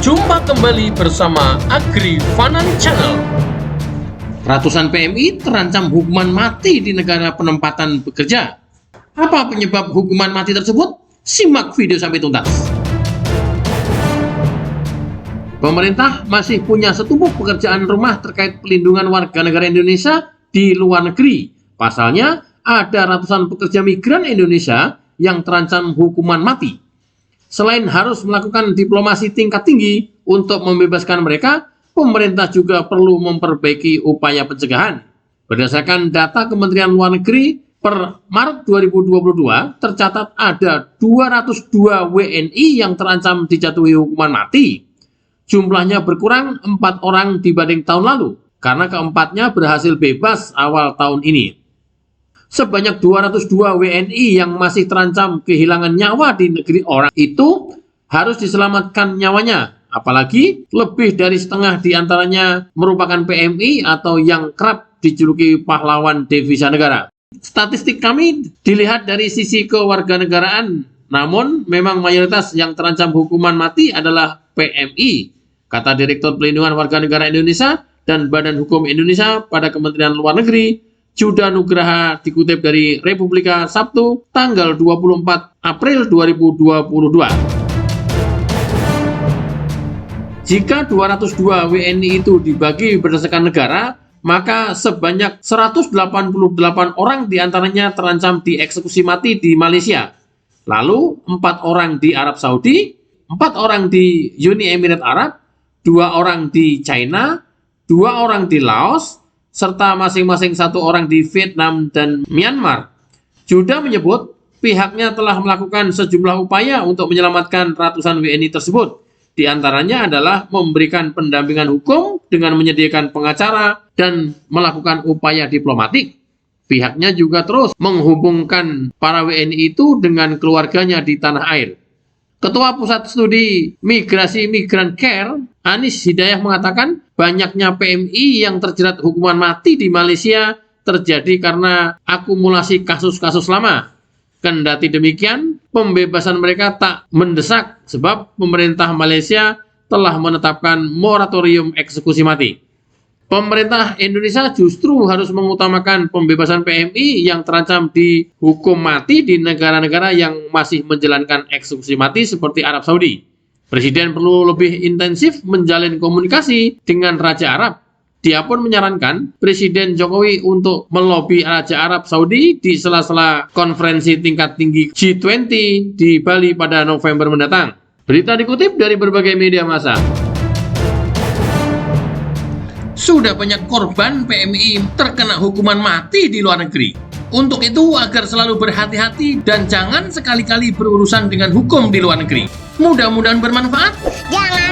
Jumpa kembali bersama Agri Fanan Channel. Ratusan PMI terancam hukuman mati di negara penempatan bekerja. Apa penyebab hukuman mati tersebut? Simak video sampai tuntas. Pemerintah masih punya setumpuk pekerjaan rumah terkait pelindungan warga negara Indonesia di luar negeri. Pasalnya, ada ratusan pekerja migran Indonesia yang terancam hukuman mati. Selain harus melakukan diplomasi tingkat tinggi untuk membebaskan mereka, pemerintah juga perlu memperbaiki upaya pencegahan. Berdasarkan data Kementerian Luar Negeri, per Maret 2022 tercatat ada 202 WNI yang terancam dijatuhi hukuman mati. Jumlahnya berkurang 4 orang dibanding tahun lalu, karena keempatnya berhasil bebas awal tahun ini. Sebanyak 202 WNI yang masih terancam kehilangan nyawa di negeri orang itu harus diselamatkan nyawanya. Apalagi lebih dari setengah diantaranya merupakan PMI atau yang kerap dijuluki pahlawan devisa negara. Statistik kami dilihat dari sisi kewarganegaraan, namun memang mayoritas yang terancam hukuman mati adalah PMI, kata Direktur Pelindungan Warga Negara Indonesia dan Badan Hukum Indonesia pada Kementerian Luar Negeri, Juda Nugraha, dikutip dari Republika Sabtu tanggal 24 April 2022. Jika 202 WNI itu dibagi berdasarkan negara, maka sebanyak 188 orang diantaranya terancam dieksekusi mati di Malaysia. Lalu 4 orang di Arab Saudi, 4 orang di Uni Emirat Arab, 2 orang di China, 2 orang di Laos, serta masing-masing 1 orang di Vietnam dan Myanmar. Juda menyebut pihaknya telah melakukan sejumlah upaya untuk menyelamatkan ratusan WNI tersebut. Di antaranya adalah memberikan pendampingan hukum dengan menyediakan pengacara dan melakukan upaya diplomatik. Pihaknya juga terus menghubungkan para WNI itu dengan keluarganya di tanah air. Ketua Pusat Studi Migrasi Migran Care, Anis Hidayah mengatakan banyaknya PMI yang terjerat hukuman mati di Malaysia terjadi karena akumulasi kasus-kasus lama. Kendati demikian, pembebasan mereka tak mendesak sebab pemerintah Malaysia telah menetapkan moratorium eksekusi mati. Pemerintah Indonesia justru harus mengutamakan pembebasan PMI yang terancam dihukum mati di negara-negara yang masih menjalankan eksekusi mati seperti Arab Saudi. Presiden perlu lebih intensif menjalin komunikasi dengan Raja Arab. Dia pun menyarankan Presiden Jokowi untuk melobi Raja Arab Saudi di sela-sela konferensi tingkat tinggi G20 di Bali pada November mendatang. Berita dikutip dari berbagai media massa. Sudah banyak korban PMI terkena hukuman mati di luar negeri. Untuk itu, agar selalu berhati-hati dan jangan sekali-kali berurusan dengan hukum di luar negeri. Mudah-mudahan bermanfaat. Jangan